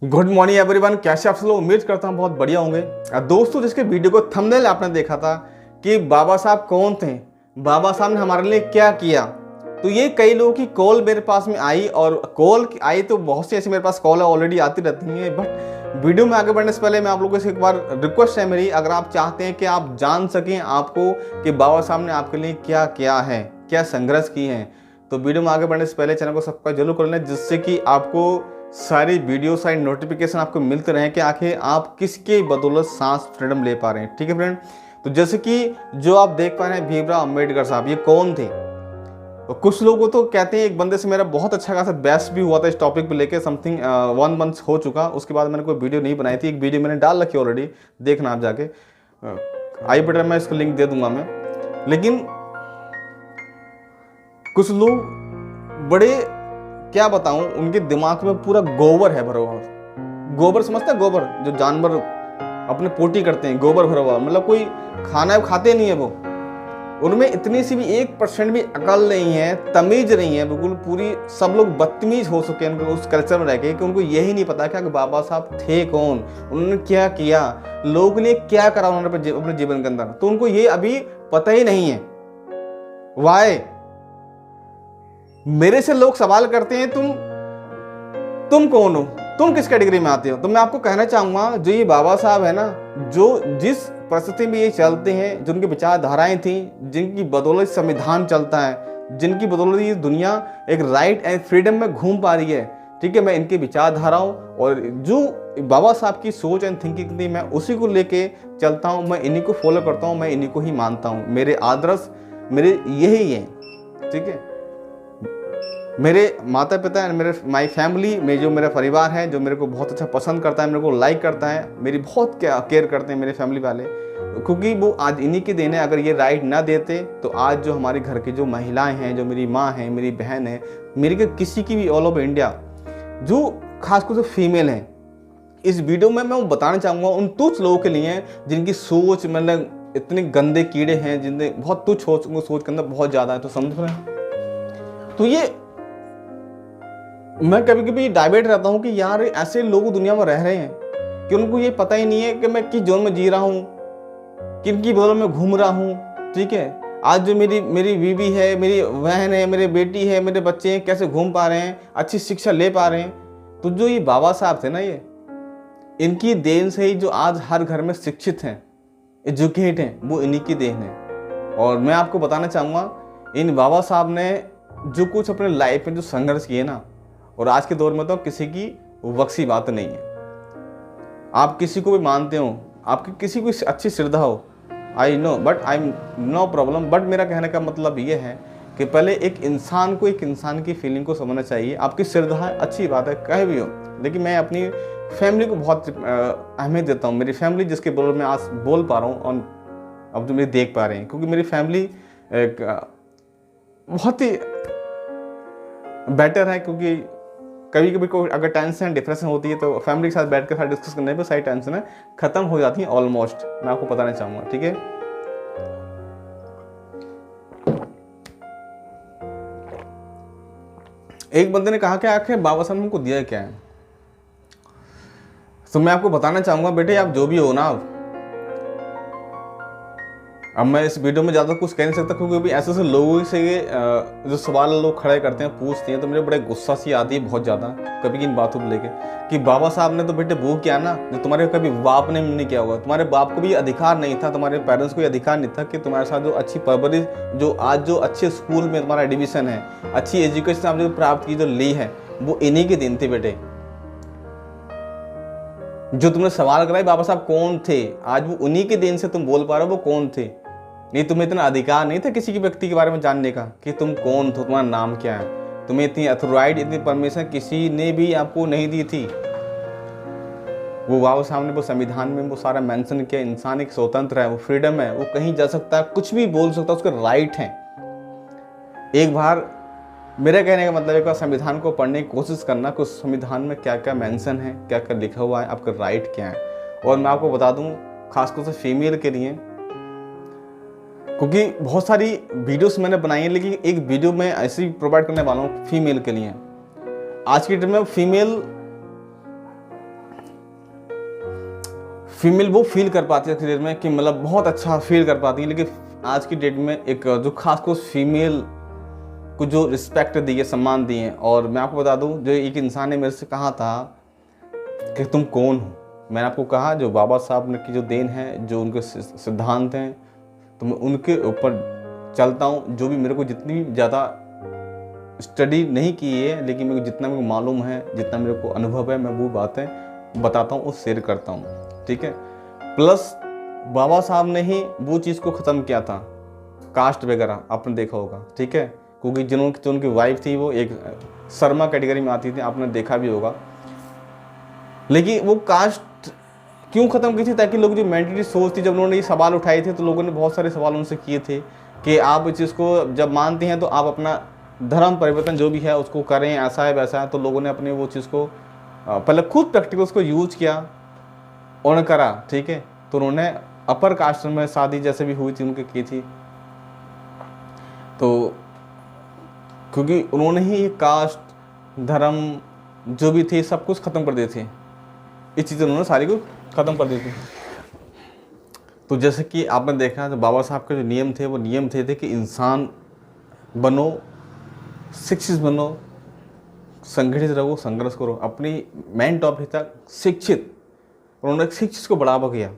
Good morning everyone, कैसे आप सब लोग? उम्मीद करता हूँ बहुत बढ़िया होंगे। दोस्तों, जिसके वीडियो को थंबनेल आपने देखा था कि बाबा साहब कौन थे, बाबा साहब ने हमारे लिए क्या किया, तो ये कई लोगों की कॉल मेरे पास में आई और कॉल आई तो बहुत सी ऐसी मेरे पास कॉल ऑलरेडी आती रहती हैं। बट वीडियो में आगे बढ़ने से पहले मैं आप लोगों से एक बार रिक्वेस्ट है मेरी, अगर आप चाहते हैं कि आप जान सकें आपको कि बाबा साहब ने आपके लिए क्या किया है, क्या संघर्ष किए हैं, तो वीडियो में आगे बढ़ने से पहले चैनल को सब्सक्राइब जरूर कर लें, जिससे कि आपको सारी वीडियो सारी नोटिफिकेशन आपको मिलते रहे कि आखिर आप किसके बदौलत सांस फ्रीडम ले पा रहे हैं। ठीक है फ्रेंड, तो जैसे कि जो आप देख पा रहे हैं भीमराव अंबेडकर साहब, ये कौन थे? तो कुछ लोगों तो कहते हैं, एक बंदे से मेरा बहुत अच्छा खासा बहस भी हुआ था इस टॉपिक पे लेके, समथिंग 1 मंथ हो चुका। उसके बाद मैंने कोई वीडियो नहीं बनाई थी, एक वीडियो मैंने डाल रखी ऑलरेडी, देखना आप जाके, आई बटन में इसका लिंक दे दूंगा मैं। लेकिन कुछ लोग बड़े, क्या बताऊं, उनके दिमाग में पूरा गोबर है भरा हुआ। गोबर समझते हैं? गोबर जो जानवर अपने पोटी करते हैं, गोबर भरा हुआ, मतलब कोई खाना खाते नहीं है वो। उनमें इतनी सी भी 1% भी अकल नहीं है, तमीज नहीं है, बिल्कुल पूरी सब लोग बदतमीज हो चुके हैं उस कल्चर में रह के, कि उनको यही नहीं पता कि बाबा साहब थे कौन, उन्होंने क्या किया, लोगों के लिए क्या करा उन्होंने अपने जीवन के अंदर, तो उनको ये अभी पता ही नहीं है। वाई मेरे से लोग सवाल करते हैं, तुम कौन हो, तुम किस कैटेगरी में आते हो? तो मैं आपको कहना चाहूंगा, जो ये बाबा साहब है ना, जो जिस परिस्थिति में ये चलते हैं, जिनकी विचारधाराएं थी, जिनकी बदौलत संविधान चलता है, जिनकी बदौलत ये दुनिया एक राइट एंड फ्रीडम में घूम पा रही है, ठीक है, मैं इनकी विचारधाराओं और जो बाबा साहब की सोच एंड थिंकिंग थी, मैं उसी को लेके चलता हूँ, मैं इन्हीं को फॉलो करता हूँ, मैं इन्हीं को ही मानता हूँ। मेरे आदर्श मेरे यही हैं, ठीक है। मेरे माता पिता, मेरे माई फैमिली में जो मेरा परिवार है, जो मेरे को बहुत अच्छा पसंद करता है, मेरे को लाइक करता है, मेरी बहुत केयर करते हैं मेरे फैमिली वाले, क्योंकि वो आज इन्हीं की देन है। अगर ये राइट ना देते तो आज जो हमारे घर की जो महिलाएं हैं, जो मेरी माँ है, मेरी बहन है, मेरी के किसी की भी ऑल ओवर इंडिया जो खासकर जो फीमेल हैं, इस वीडियो में मैं वो बताना चाहूँगा उन तुच्छ लोगों के लिए जिनकी सोच मतलब इतने गंदे कीड़े हैं, जिनने बहुत तुच्छ सोच के अंदर बहुत ज़्यादा है, तो समझ रहे हैं। तो ये मैं कभी कभी डाइवर्ट रहता हूँ कि यार ऐसे लोग दुनिया में रह रहे हैं कि उनको ये पता ही नहीं है कि मैं किस जोन में जी रहा हूँ, किनकी बदौलत में घूम रहा हूँ। ठीक है, आज जो मेरी बीवी है, मेरी बहन है, मेरी बेटी है, मेरे बच्चे हैं, कैसे घूम पा रहे हैं, अच्छी शिक्षा ले पा रहे हैं। तो जो ये बाबा साहब थे ना, ये इनकी देन से ही जो आज हर घर में शिक्षित हैं, एजुकेट हैं, वो इन्हीं की देन है। और मैं आपको बताना चाहूँगा, इन बाबा साहब ने जो कुछ अपने लाइफ में जो संघर्ष किए ना, और आज के दौर में तो किसी की वक्सी बात नहीं है। आप किसी को भी मानते हो, आपकी किसी को अच्छी श्रद्धा हो, I know, but I am no problem, but मेरा कहने का मतलब ये है कि पहले एक इंसान को, एक इंसान की फीलिंग को समझना चाहिए। आपकी श्रद्धा है, अच्छी बात है, कहे भी हो, लेकिन मैं अपनी फैमिली को बहुत अहमियत देता हूँ। मेरी फैमिली जिसके बदौलत मैं आज बोल पा रहा हूँ और अब जो मेरे देख पा रहे हैं, क्योंकि मेरी फैमिली एक बहुत ही बेटर है। क्योंकि कभी कभी कोई अगर टेंशन डिप्रेशन होती है तो फैमिली के साथ बैठकर साथ डिस्कस करने पे सारी टेंशन खत्म हो जाती है ऑलमोस्ट, मैं आपको बताना चाहूँगा। ठीक है, एक बंदे ने कहा कि आखिर बाबा साहब ने हमको दिया क्या है, तो मैं आपको बताना चाहूँगा, बेटे आप जो भी हो ना, अब मैं इस वीडियो में ज़्यादा कुछ कह नहीं सकता, क्योंकि अभी ऐसे ऐसे लोगों से जो सवाल लोग खड़े करते हैं, पूछते हैं, तो मेरे बड़े गुस्सा सी आती है बहुत ज़्यादा कभी इन बातों को लेके, कि बाबा साहब ने तो बेटे वो किया ना जो तुम्हारे कभी बाप ने नहीं किया होगा। तुम्हारे बाप को भी अधिकार नहीं था, तुम्हारे पेरेंट्स को भी अधिकार नहीं था कि तुम्हारे साथ जो अच्छी परवरिश, जो आज जो अच्छे स्कूल में तुम्हारा एडमिशन है, अच्छी एजुकेशन आपने जो प्राप्त की, जो ली है, वो इन्हीं के दिन थे बेटे। जो तुमने सवाल कराई बाबा साहब कौन थे, आज वो उन्हीं के दिन से तुम बोल पा रहे हो वो कौन थे। नहीं, तुम्हें इतना अधिकार नहीं था किसी की व्यक्ति के बारे में जानने का कि तुम कौन हो, तुम्हारा नाम क्या है। तुम्हें इतनी अथॉरिटी, इतनी परमिशन किसी ने भी आपको नहीं दी थी। वो बाबा साहब ने वो संविधान में वो सारा मेंशन किया, इंसान एक स्वतंत्र है, वो फ्रीडम है, वो कहीं जा सकता है, कुछ भी बोल सकता है, उसका राइट है। एक बार मेरा कहने का मतलब एक बार संविधान को पढ़ने की कोशिश करना कि उस संविधान में क्या क्या मेंशन है, क्या क्या लिखा हुआ है, आपका राइट क्या है। और मैं आपको बता दूं, खासकर से फीमेल के लिए, क्योंकि बहुत सारी वीडियोस मैंने बनाई है, लेकिन एक वीडियो मैं ऐसी प्रोवाइड करने वाला हूँ फीमेल के लिए। आज की डेट में फीमेल फीमेल वो फील कर पाती है करियर में कि मतलब बहुत अच्छा फील कर पाती है, लेकिन आज की डेट में एक जो खास को फीमेल को जो रिस्पेक्ट दी है, सम्मान दिए हैं। और मैं आपको बता दूं, जो एक इंसान ने मेरे से कहा था कि तुम कौन हो, मैंने आपको कहा जो बाबा साहब ने की जो देन है, जो उनके सिद्धांत हैं, तो मैं उनके ऊपर चलता हूँ। जो भी मेरे को जितनी ज़्यादा स्टडी नहीं की है, लेकिन मेरे को जितना मेरे को मालूम है, जितना मेरे को अनुभव है, मैं वो बातें बताता हूँ और शेयर करता हूँ, ठीक है। प्लस बाबा साहब ने ही वो चीज़ को ख़त्म किया था, कास्ट वगैरह आपने देखा होगा, ठीक है, क्योंकि जो उनकी वाइफ थी वो एक शर्मा कैटेगरी में आती थी, आपने देखा भी होगा। लेकिन वो कास्ट क्यों ख़त्म की थी? ताकि लोग जो मेंटली सोच थी, जब उन्होंने ये सवाल उठाए थे तो लोगों ने बहुत सारे सवाल उनसे किए थे कि आप इस चीज़ को जब मानते हैं तो आप अपना धर्म परिवर्तन जो भी है उसको करें, ऐसा है वैसा है। तो लोगों ने अपने वो चीज़ को पहले खुद प्रैक्टिकल उसको यूज किया और करा, ठीक है। तो उन्होंने अपर कास्ट में शादी जैसे भी हुई थी उनकी की थी, तो क्योंकि उन्होंने ही ये कास्ट धर्म जो भी थे सब कुछ ख़त्म कर दिए थे, इस चीज़ उन्होंने सारी को ख़त्म कर दी थी। तो जैसे कि आपने देखा तो बाबा साहब के जो नियम थे वो नियम थे कि इंसान बनो, शिक्षित बनो, संगठित रहो, संघर्ष करो। अपनी मेन टॉपिक था शिक्षित, उन्होंने शिक्षित को बढ़ावा किया।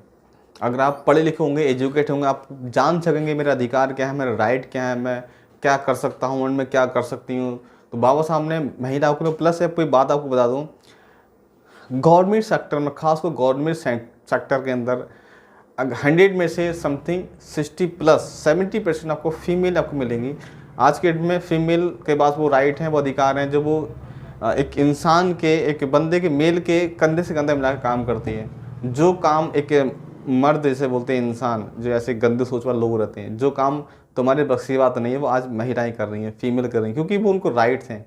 अगर आप पढ़े लिखे होंगे, एजुकेट होंगे, आप जान सकेंगे मेरा अधिकार क्या है, मेरा राइट क्या है, मैं क्या कर सकता हूँ, मैं क्या कर सकती हूँ। तो बाबा साहब ने महिलाओं के लिए प्लस है। कोई बात आपको बता दूँ, गवर्नमेंट सेक्टर में, खासकर गवर्नमेंट सेक्टर के अंदर 100 में से समथिंग 60+70% आपको फीमेल आपको मिलेंगी। आज के डेट में फीमेल के पास वो राइट हैं, वो अधिकार हैं, जो वो एक इंसान के, एक बंदे के, मेल के कंधे से कंधा मिलाकर काम करती है। जो काम एक मर्द जैसे बोलते हैं इंसान, जो ऐसे गंदे सोच वाले लोग रहते हैं, जो काम तुम्हारे बस की बात नहीं है, वो आज महिलाएं कर रही हैं, फीमेल कर रही हैं, क्योंकि वो उनको राइट्स हैं,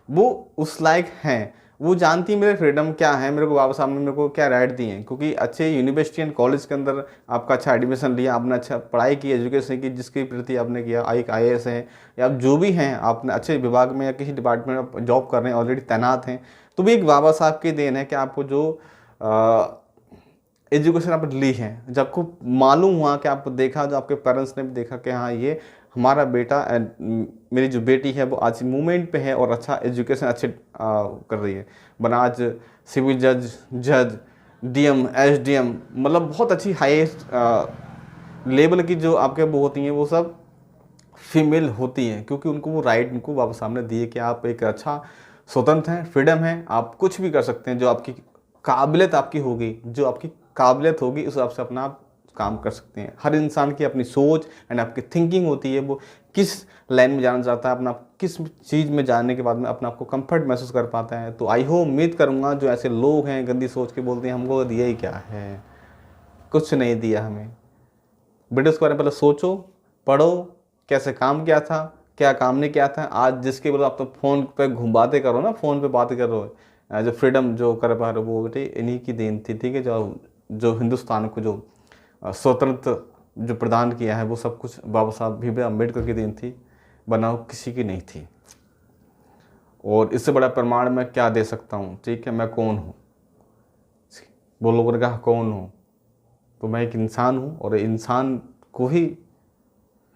वो उस लायक हैं, वो जानती है मेरे फ्रीडम क्या है, मेरे को बाबा साहब ने मेरे को क्या राइट दी हैं। क्योंकि अच्छे यूनिवर्सिटी एंड कॉलेज के अंदर आपका अच्छा एडमिशन लिया, आपने अच्छा पढ़ाई की, एजुकेशन की, जिसके प्रति आपने किया, एक IAS है या आप जो भी हैं, आपने अच्छे विभाग में या किसी डिपार्टमेंट में जॉब कर रहे हैं, ऑलरेडी तैनात हैं, तो भी एक बाबा साहब की देन है कि आपको जो एजुकेशन आपने ली है, जब आपको मालूम हुआ कि आपको देखा, जो आपके पेरेंट्स ने भी देखा कि हाँ ये हमारा बेटा एंड मेरी जो बेटी है वो आज मूवमेंट पे है और अच्छा एजुकेशन अच्छे कर रही है, बना आज सिविल जज DM SDM, मतलब बहुत अच्छी हाईएस्ट लेवल की जो आपके वो होती हैं वो सब फीमेल होती हैं, क्योंकि उनको वो राइट उनको बाबा साहब ने दिए कि आप एक अच्छा स्वतंत्र हैं, फ्रीडम है, आप कुछ भी कर सकते हैं, जो आपकी काबिलियत आपकी होगी, जो आपकी काबिलियत होगी उस हिसाब से अपना आप काम कर सकते हैं। हर इंसान की अपनी सोच एंड आपकी थिंकिंग होती है, वो किस लाइन में जाना चाहता है, अपना किस चीज़ में जानने के बाद में अपना आपको कंफर्ट महसूस कर पाता है। तो आई होप, उम्मीद करूँगा जो ऐसे लोग हैं गंदी सोच के बोलते हैं हमको दिया ही क्या है, कुछ नहीं दिया हमें, बेटे उसके बारे में पहले सोचो, पढ़ो, कैसे काम किया था, क्या काम नहीं किया था। आज जिसके बोलो आप तो फ़ोन पे बातें करो ना, फ़ोन पे बातें करो, जो फ्रीडम जो कर पा रहे हो वो बेटे इन्हीं की देन थी, ठीक है। जो हिंदुस्तान को जो स्वतंत्र जो प्रदान किया है वो सब कुछ बाबा साहब भीमराव अम्बेडकर की देन थी, बनाओ किसी की नहीं थी। और इससे बड़ा प्रमाण मैं क्या दे सकता हूँ, ठीक है। मैं कौन हूँ, वो लोगों ने कहा कौन हूँ, तो मैं एक इंसान हूँ और इंसान को ही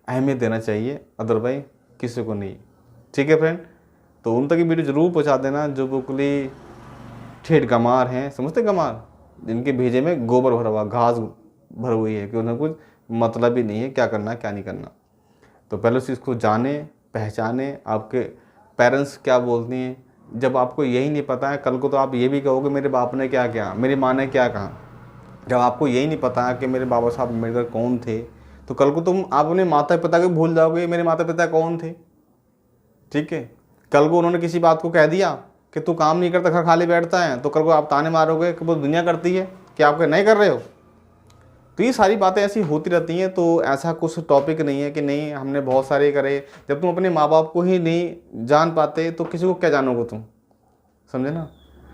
अहमियत देना चाहिए, अदरवाइज किसी को नहीं, ठीक है फ्रेंड। तो उन तक ये वीडियो ज़रूर पहुँचा देना जो बिल्कुल ही ठेठ गंवार हैं, समझते गंवार, जिनके भेजे में गोबर भरा हुआ, घास भर हुई है, कि उन्हें कुछ मतलब ही नहीं है क्या करना क्या नहीं करना। तो पहले उस चीज़ को जाने, पहचाने, आपके पेरेंट्स क्या बोलती हैं। जब आपको यही नहीं पता है, कल को तो आप ये भी कहोगे मेरे बाप ने क्या किया, मेरी माँ ने क्या कहा। जब आपको यही नहीं पता है कि मेरे बाबा साहब अम्बेडकर कौन थे, तो कल को तुम आप अपने माता पिता को भूल जाओगे मेरे माता पिता कौन थे, ठीक है। कल को उन्होंने किसी बात को कह दिया कि तू काम नहीं करता, घर खाली बैठता है, तो कल को आप ताने मारोगे कि वो दुनिया करती है, कि आप नहीं कर रहे हो। तो ये सारी बातें ऐसी होती रहती हैं। तो ऐसा कुछ टॉपिक नहीं है कि नहीं हमने बहुत सारे करे। जब तुम अपने माँ बाप को ही नहीं जान पाते तो किसी को क्या जानोगे तुम, समझे ना।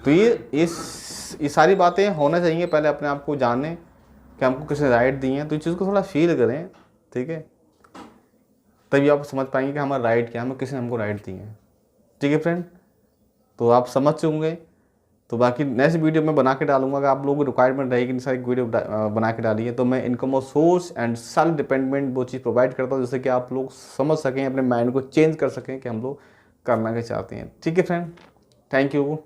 तो ये सारी बातें होना चाहिए, पहले अपने आप को जाने कि हमको किसने राइट दी हैं, तो इस चीज़ को थोड़ा फील करें, ठीक है। तभी आप समझ पाएंगे कि हमारा राइट क्या है, हमें किसी ने हमको राइट दी है, ठीक है फ्रेंड। तो आप समझ चुके होंगे। तो बाकी नेक्स्ट वीडियो में बना के डालूंगा। अगर आप लोगों को रिक्वायरमेंट रहेगी इन सारी वीडियो बना के डालिए, तो मैं income of source and self dependent वो चीज़ प्रोवाइड करता हूँ, जिससे कि आप लोग समझ सकें, अपने माइंड को चेंज कर सकें कि हम लोग करना क्या चाहते हैं। ठीक है फ्रेंड, थैंक यू।